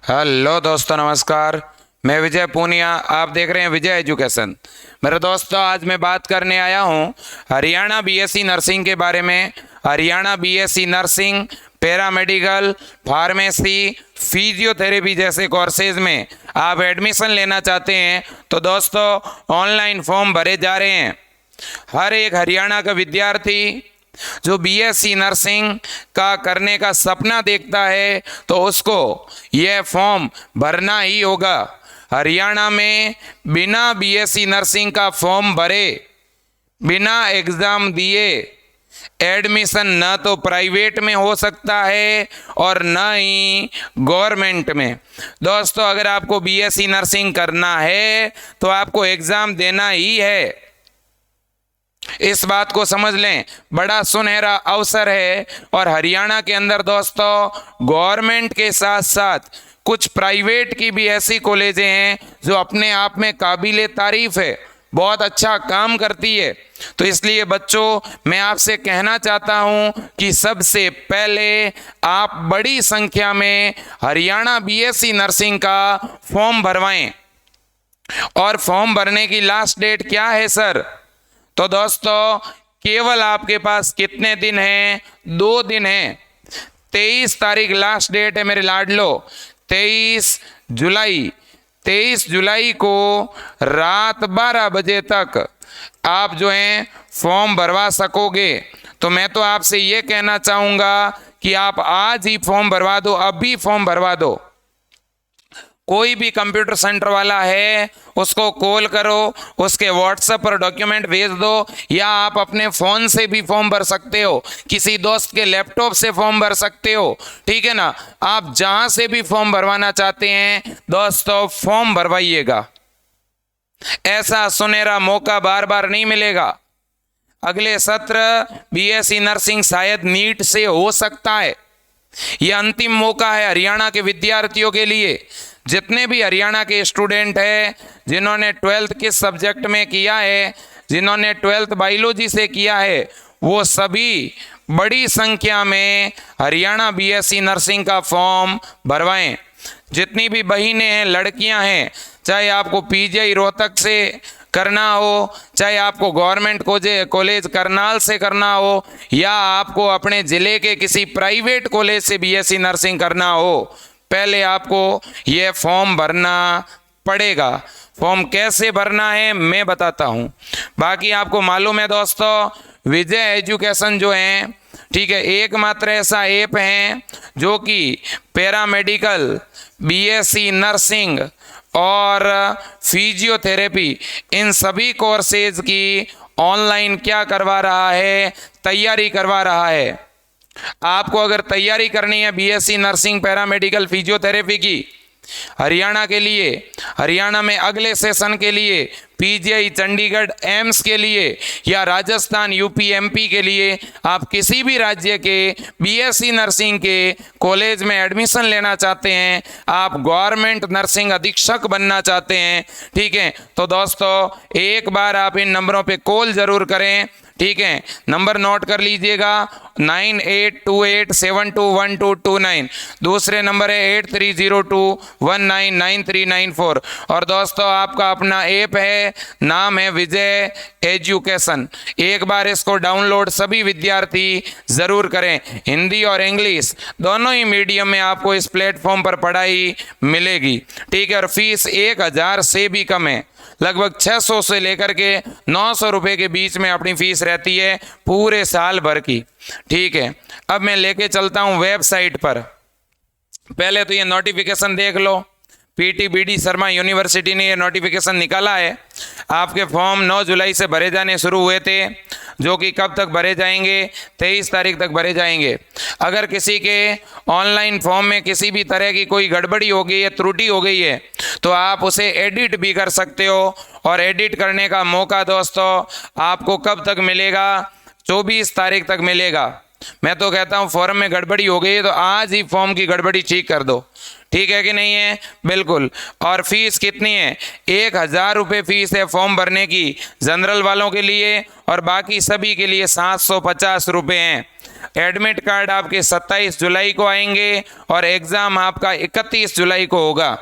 Hello दोस्तों, नमस्कार। मैं विजय पूनिया, आप देख रहे हैं विजय एजुकेशन। मेरे दोस्तों, आज मैं बात करने आया हूं हरियाणा बीएससी नर्सिंग के बारे में। Haryana BSc nursing, paramedical, pharmacy, physiotherapy जैसे कोर्सेज में आप एडमिशन लेना चाहते हैं तो दोस्तों ऑनलाइन फॉर्म भरे जा रहे हैं। हर एक हरियाणा का विद्यार्थी जो बीएससी नर्सिंग का करने का सपना देखता है तो उसको यह फॉर्म भरना ही होगा। हरियाणा में बिना बीएससी नर्सिंग का फॉर्म भरे, बिना एग्ज़ाम दिए एडमिशन न तो प्राइवेट में हो सकता है और न ही गवर्नमेंट में। दोस्तों, अगर आपको बीएससी नर्सिंग करना है तो आपको एग्ज़ाम देना ही है। इस बात को समझ लें, बड़ा सुनहरा अवसर है। और हरियाणा के अंदर दोस्तों गवर्नमेंट के साथ साथ कुछ प्राइवेट की भी ऐसी कॉलेजें हैं जो अपने आप में काबिले तारीफ है, बहुत अच्छा काम करती है। तो इसलिए बच्चों, मैं आपसे कहना चाहता हूं कि सबसे पहले आप बड़ी संख्या में हरियाणा बीएससी नर्सिंग का फॉर्म भरवाएं। और फॉर्म भरने की लास्ट डेट क्या है सर? तो दोस्तों केवल आपके पास कितने दिन हैं? 2 दिन हैं। 23 तारीख लास्ट डेट है मेरे लाडलो। 23 जुलाई 23 जुलाई को रात 12 बजे तक आप जो हैं फॉर्म भरवा सकोगे। तो मैं तो आपसे ये कहना चाहूँगा कि आप आज ही फॉर्म भरवा दो, अभी फॉर्म भरवा दो। कोई भी कंप्यूटर सेंटर वाला है उसको कॉल करो, उसके व्हाट्सएप पर डॉक्यूमेंट भेज दो, या आप अपने फ़ोन से भी फॉर्म भर सकते हो, किसी दोस्त के लैपटॉप से फॉर्म भर सकते हो, ठीक है ना। आप जहां से भी फॉर्म भरवाना चाहते हैं दोस्तों फॉर्म भरवाइएगा। ऐसा सुनहरा मौका बार बार नहीं मिलेगा। अगले सत्र बीएससी नर्सिंग शायद नीट से हो सकता है। यह अंतिम मौका है हरियाणा के विद्यार्थियों के लिए। जितने भी हरियाणा के स्टूडेंट हैं जिन्होंने 12th किस सब्जेक्ट में किया है, जिन्होंने 12th बायोलॉजी से किया है, वो सभी बड़ी संख्या में हरियाणा बीएससी नर्सिंग का फॉर्म भरवाएं। जितनी भी बहिनें हैं, लड़कियां हैं, चाहे आपको पीजीआई रोहतक से करना हो, चाहे आपको गवर्नमेंट कॉलेज करनाल से करना हो, या आपको अपने ज़िले के किसी प्राइवेट कॉलेज से बीएससी नर्सिंग करना हो, पहले आपको ये फॉर्म भरना पड़ेगा। फॉर्म कैसे भरना है मैं बताता हूँ। बाकी आपको मालूम है दोस्तों, विजय एजुकेशन जो है, ठीक है, एकमात्र ऐसा ऐप है जो कि पैरामेडिकल, बीएससी नर्सिंग और फिजियोथेरेपी इन सभी कोर्सेज की ऑनलाइन क्या करवा रहा है, तैयारी करवा रहा है। आपको अगर तैयारी करनी है बीएससी नर्सिंग, पैरामेडिकल, फिजियोथेरेपी की हरियाणा के लिए, हरियाणा में अगले सेशन के लिए, पीजीआई चंडीगढ़ एम्स के लिए, या राजस्थान, यूपी, एमपी के लिए, आप किसी भी राज्य के बीएससी नर्सिंग के कॉलेज में एडमिशन लेना चाहते हैं, आप गवर्नमेंट नर्सिंग अधीक्षक बनना चाहते हैं, ठीक है, तो दोस्तों एक बार आप इन नंबरों पे कॉल ज़रूर करें, ठीक है। नंबर नोट कर लीजिएगा, 9828721229। दूसरे नंबर है 8302199394। और दोस्तों आपका अपना ऐप है, नाम है विजय एजुकेशन। एक बार इसको डाउनलोड सभी विद्यार्थी ज़रूर करें। हिंदी और इंग्लिश दोनों ही मीडियम में आपको इस प्लेटफॉर्म पर पढ़ाई मिलेगी, ठीक है। और फीस 1000 से भी कम है, लगभग 600 से लेकर के 900 रुपये के बीच में अपनी फीस रहती है पूरे साल भर की, ठीक है। अब मैं लेके चलता हूँ वेबसाइट पर। पहले तो ये नोटिफिकेशन देख लो, पीटीबीडी शर्मा यूनिवर्सिटी ने ये नोटिफिकेशन निकाला है। आपके फॉर्म 9 जुलाई से भरे जाने शुरू हुए थे, जो कि कब तक भरे जाएंगे? 23 तारीख तक भरे जाएंगे। अगर किसी के ऑनलाइन फॉर्म में किसी भी तरह की कोई गड़बड़ी हो गई है, त्रुटि हो गई है, तो आप उसे एडिट भी कर सकते हो। और एडिट करने का मौका दोस्तों आपको कब तक मिलेगा? 24 तारीख तक मिलेगा। मैं तो कहता हूँ फॉर्म में गड़बड़ी हो गई है तो आज ही फॉर्म की गड़बड़ी ठीक कर दो, ठीक है कि नहीं है? बिल्कुल। और फीस कितनी है? 1000 रुपये फीस है फॉर्म भरने की जनरल वालों के लिए, और बाकी सभी के लिए 750 रुपये हैं। एडमिट कार्ड आपके 27 जुलाई को आएंगे और एग्ज़ाम आपका 31 जुलाई को होगा।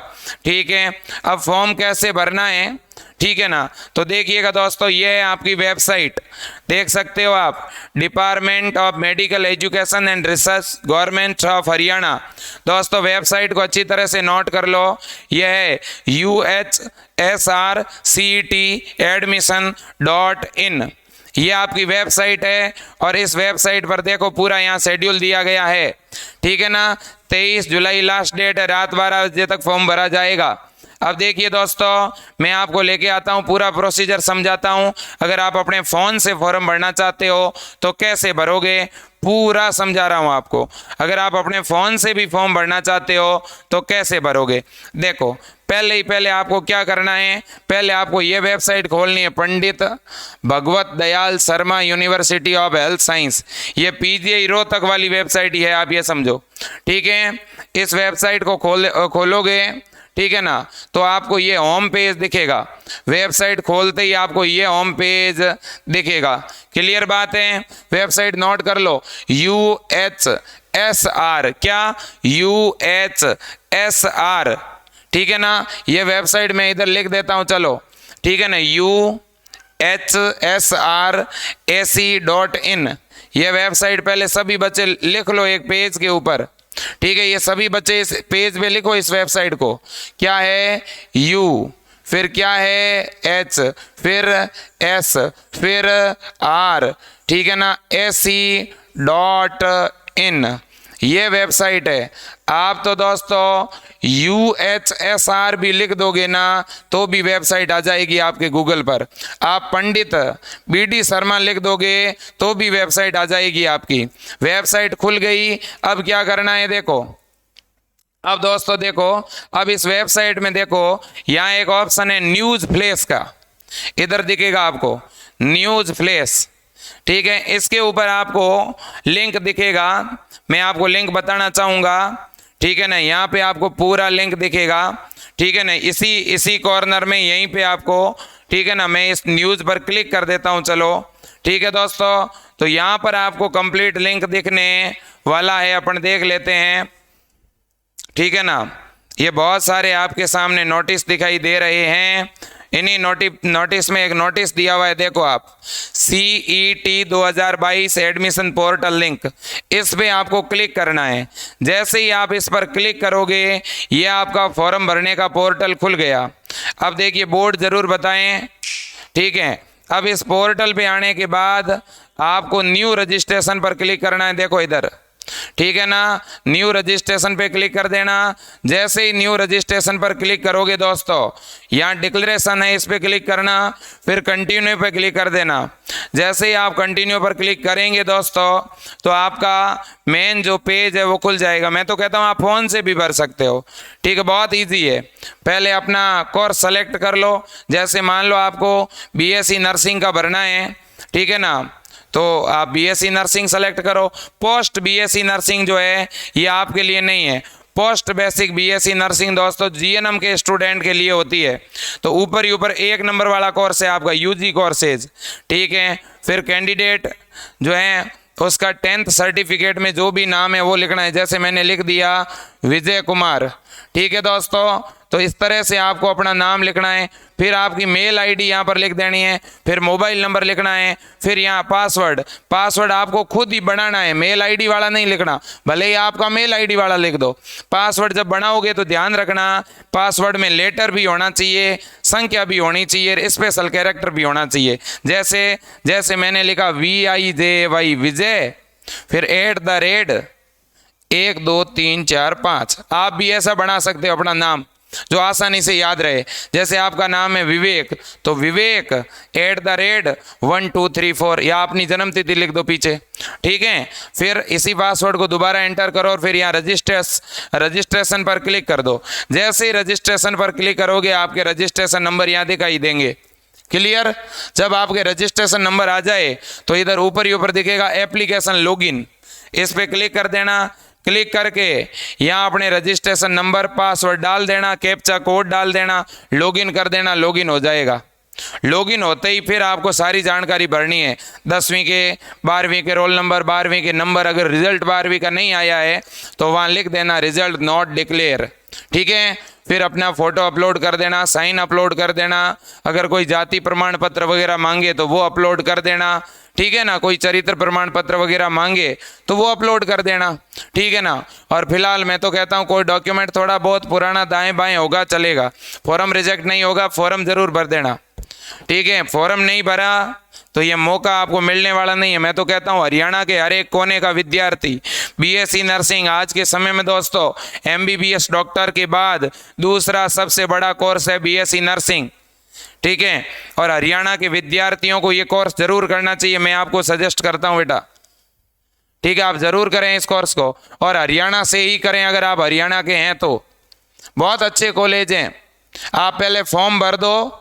ठीक है, अब फॉर्म कैसे भरना है, ठीक है ना, तो देखिएगा दोस्तों, ये है आपकी वेबसाइट, देख सकते हो आप, department of medical education and research, government of Haryana. दोस्तों वेबसाइट को अच्छी तरह से नोट कर लो, यह है UHSRCET ये आपकी वेबसाइट है और इस वेबसाइट पर देखो पूरा यहाँ शेड्यूल दिया गया है। ठीक है ना, 23 जुलाई लास्ट डेट है, रात 12 बजे तक फॉर्म भरा जाएगा। अब देखिए दोस्तों, मैं आपको लेके आता हूँ, पूरा प्रोसीजर समझाता हूँ। अगर आप अपने फ़ोन से फॉर्म भरना चाहते हो तो कैसे भरोगे, पूरा समझा रहा हूँ आपको। अगर आप अपने फ़ोन से भी फॉर्म भरना चाहते हो तो कैसे भरोगे, देखो पहले आपको क्या करना है, पहले आपको ये वेबसाइट खोलनी है, Pandit Bhagwat Dayal Sharma university of health science, ये PGI रोहतक वाली वेबसाइट ही है, आप ये समझो। ठीक है, इस वेबसाइट को खोलोगे, ठीक है ना, तो आपको ये होम पेज दिखेगा। वेबसाइट खोलते ही आपको ये होम पेज दिखेगा। क्लियर बात है, वेबसाइट नोट कर लो, UHSR, क्या UHSR, ठीक है ना, ये वेबसाइट मैं इधर लिख देता हूँ, चलो ठीक है ना, UHSRAC.in, ये वेबसाइट पहले सभी बच्चे लिख लो एक पेज के ऊपर। ठीक है, ये सभी बच्चे इस पेज पे लिखो इस वेबसाइट को, क्या है U, फिर क्या है H, फिर S, फिर R, ठीक है ना, AC.in, ये वेबसाइट है। आप तो दोस्तों UHSR भी लिख दोगे ना तो भी वेबसाइट आ जाएगी आपके गूगल पर। आप पंडित BD शर्मा लिख दोगे तो भी वेबसाइट आ जाएगी आपकी। वेबसाइट खुल गई, अब क्या करना है देखो, अब दोस्तों देखो, अब इस वेबसाइट में देखो, यहाँ एक ऑप्शन है न्यूज़ फ्लैश का, इधर दिखेगा आपको न्यूज़ फ्लैश। ठीक है, इसके ऊपर आपको लिंक दिखेगा, मैं आपको लिंक बताना चाहूँगा। ठीक है ना, यहाँ पे आपको पूरा लिंक दिखेगा। ठीक है ना, इसी कॉर्नर में यहीं पे आपको, ठीक है ना, मैं इस न्यूज़ पर क्लिक कर देता हूँ, चलो ठीक है दोस्तों, तो यहाँ पर आपको कंप्लीट लिंक दिखने वाला है, अपन देख लेते हैं। ठीक है ना, ये बहुत सारे आपके सामने नोटिस दिखाई दे रहे हैं, इन्हीं नोटिस में एक नोटिस दिया हुआ है, देखो आप, CET 2022 एडमिशन पोर्टल लिंक, इस पे आपको क्लिक करना है। जैसे ही आप इस पर क्लिक करोगे ये आपका फॉर्म भरने का पोर्टल खुल गया। अब देखिए बोर्ड ज़रूर बताएं, ठीक है, अब इस पोर्टल पे आने के बाद आपको न्यू रजिस्ट्रेशन पर क्लिक करना है, देखो इधर, ठीक है ना, न्यू रजिस्ट्रेशन पे क्लिक कर देना। जैसे ही न्यू रजिस्ट्रेशन पर क्लिक करोगे दोस्तों, यहाँ डिक्लेरेशन है, इस पे क्लिक करना, फिर कंटिन्यू पे क्लिक कर देना। जैसे ही आप कंटिन्यू पर क्लिक करेंगे दोस्तों तो आपका मेन जो पेज है वो खुल जाएगा। मैं तो कहता हूँ आप फ़ोन से भी भर सकते हो। ठीक है, बहुत ईजी है। पहले अपना कोर्स सेलेक्ट कर लो, जैसे मान लो आपको BSc नर्सिंग का भरना है, ठीक है ना, तो आप BSc नर्सिंग सेलेक्ट करो। पोस्ट BSc नर्सिंग जो है ये आपके लिए नहीं है। पोस्ट बेसिक BSc नर्सिंग दोस्तों GNM के स्टूडेंट के लिए होती है। तो ऊपर ही ऊपर 1 नंबर वाला कोर्स है आपका UG कोर्सेज, ठीक है। फिर कैंडिडेट जो है उसका 10th सर्टिफिकेट में जो भी नाम है वो लिखना है, जैसे मैंने लिख दिया विजय कुमार, ठीक है दोस्तों। तो इस तरह से आपको अपना नाम लिखना है, फिर आपकी मेल ID यहाँ पर लिख देनी है, फिर मोबाइल नंबर लिखना है, फिर यहाँ पासवर्ड आपको खुद ही बनाना है, मेल ID वाला नहीं लिखना, भले ही आपका मेल ID वाला लिख दो। पासवर्ड जब बनाओगे तो ध्यान रखना पासवर्ड में लेटर भी होना चाहिए, संख्या भी होनी चाहिए, स्पेशल कैरेक्टर भी होना चाहिए। जैसे मैंने लिखा VIJY विजय, फिर @ 1 2 3 4 5, आप भी ऐसा बना सकते हो अपना नाम जो आसानी से याद रहे। जैसे आपका नाम है विवेक, तो विवेक @ 1 2 3 4, या अपनी जन्म तिथि लिख दो पीछे, ठीक है। फिर इसी पासवर्ड को दोबारा एंटर करो और फिर यहाँ रजिस्ट्रेशन पर क्लिक कर दो। जैसे ही रजिस्ट्रेशन पर क्लिक करोगे आपके रजिस्ट्रेशन नंबर यहाँ दिखाई देंगे। क्लियर, जब आपके रजिस्ट्रेशन नंबर आ जाए तो इधर ऊपर ही ऊपर दिखेगा एप्लीकेशन लॉगिन, इस पर क्लिक कर देना। क्लिक करके यहाँ अपने रजिस्ट्रेशन नंबर पासवर्ड डाल देना, कैप्चा कोड डाल देना, लॉगिन कर देना, लॉगिन हो जाएगा। लॉगिन होते ही फिर आपको सारी जानकारी भरनी है, 10वीं के 12वीं के रोल नंबर, 12वीं के नंबर। अगर रिजल्ट 12वीं का नहीं आया है तो वहाँ लिख देना रिजल्ट नॉट डिक्लेयर, ठीक है। फिर अपना फ़ोटो अपलोड कर देना, साइन अपलोड कर देना, अगर कोई जाति प्रमाण पत्र वगैरह मांगे तो वो अपलोड कर देना, ठीक है ना। कोई चरित्र प्रमाण पत्र वगैरह मांगे तो वो अपलोड कर देना, ठीक है ना। और फिलहाल मैं तो कहता हूँ कोई डॉक्यूमेंट थोड़ा बहुत पुराना दाएं बाएं होगा चलेगा, फॉर्म रिजेक्ट नहीं होगा, फॉर्म ज़रूर भर देना, ठीक है। फॉर्म नहीं भरा तो ये मौका आपको मिलने वाला नहीं है। मैं तो कहता हूँ हरियाणा के हर एक कोने का विद्यार्थी बीएससी नर्सिंग आज के समय में दोस्तों एमबीबीएस डॉक्टर के बाद दूसरा सबसे बड़ा कोर्स है बीएससी नर्सिंग, ठीक है। और हरियाणा के विद्यार्थियों को ये कोर्स जरूर करना चाहिए, मैं आपको सजेस्ट करता हूँ बेटा, ठीक है। आप जरूर करें इस कोर्स को और हरियाणा से ही करें, अगर आप हरियाणा के हैं तो। बहुत अच्छे कॉलेज हैं, आप पहले फॉर्म भर दो,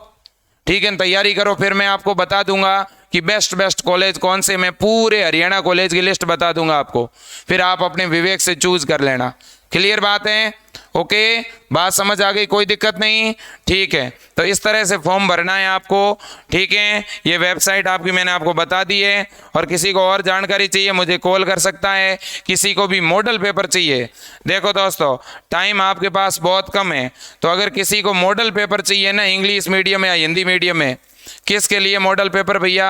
ठीक है, तैयारी करो, फिर मैं आपको बता दूंगा कि बेस्ट कॉलेज कौन से, मैं पूरे हरियाणा कॉलेज की लिस्ट बता दूंगा आपको, फिर आप अपने विवेक से चूज कर लेना। क्लियर बात है? ओके, बात समझ आ गई? कोई दिक्कत नहीं, ठीक है। तो इस तरह से फॉर्म भरना है आपको, ठीक है। ये वेबसाइट आपकी मैंने आपको बता दी है। और किसी को और जानकारी चाहिए मुझे कॉल कर सकता है, किसी को भी मॉडल पेपर चाहिए। देखो दोस्तों टाइम आपके पास बहुत कम है, तो अगर किसी को मॉडल पेपर चाहिए ना इंग्लिश मीडियम या हिंदी मीडियम में, किसके लिए मॉडल पेपर भैया?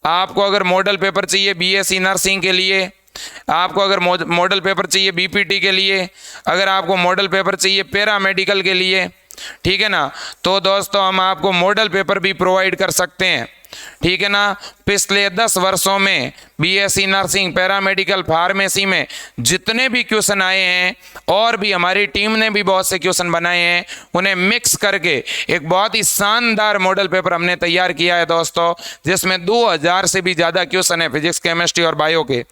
आपको अगर मॉडल पेपर चाहिए बीएससी नर्सिंग के लिए, आपको अगर मॉडल पेपर चाहिए बीपीटी के लिए, अगर आपको मॉडल पेपर चाहिए पैरामेडिकल के लिए, ठीक है ना, तो दोस्तों हम आपको मॉडल पेपर भी प्रोवाइड कर सकते हैं, ठीक है ना। पिछले 10 वर्षों में बीएससी नर्सिंग, पैरामेडिकल, फार्मेसी में जितने भी क्वेश्चन आए हैं और भी हमारी टीम ने भी बहुत से क्वेश्चन बनाए हैं, उन्हें मिक्स करके एक बहुत ही शानदार मॉडल पेपर हमने तैयार किया है दोस्तों, जिसमें 2000 से भी ज़्यादा क्वेश्चन है फिजिक्स, केमिस्ट्री और बायो के।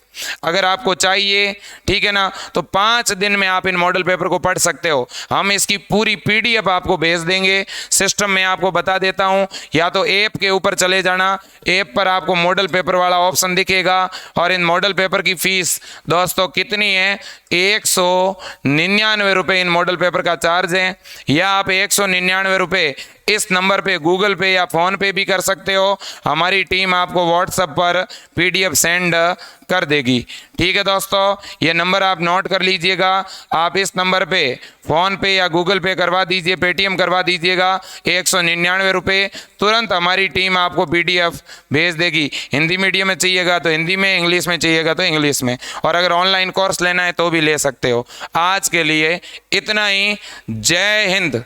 अगर आपको चाहिए, ठीक है ना, तो 5 दिन में आप इन मॉडल पेपर को पढ़ सकते हो। हम इसकी पूरी पीडीएफ आपको भेज देंगे, सिस्टम में आपको बता देता हूँ, या तो ऐप के ऊपर चले जाना, ऐप पर आपको मॉडल पेपर वाला ऑप्शन दिखेगा। और इन मॉडल पेपर की फीस दोस्तों कितनी है? 199 रुपये इन मॉडल पेपर का चार्ज है, या आप 199 रुपये इस नंबर पे गूगल पे या फोन पे भी कर सकते हो। हमारी टीम आपको व्हाट्सएप पर पीडीएफ सेंड कर देगी, ठीक है दोस्तों। ये नंबर आप नोट कर लीजिएगा, आप इस नंबर पे फोन पे या गूगल पे करवा दीजिए, पेटीएम करवा दीजिएगा, 199 रुपये, तुरंत हमारी टीम आपको पीडीएफ भेज देगी। हिंदी मीडियम में चाहिएगा तो हिंदी में, इंग्लिश में चाहिएगा तो इंग्लिश में, और अगर ऑनलाइन कोर्स लेना है तो भी ले सकते हो। आज के लिए इतना ही, जय हिंद।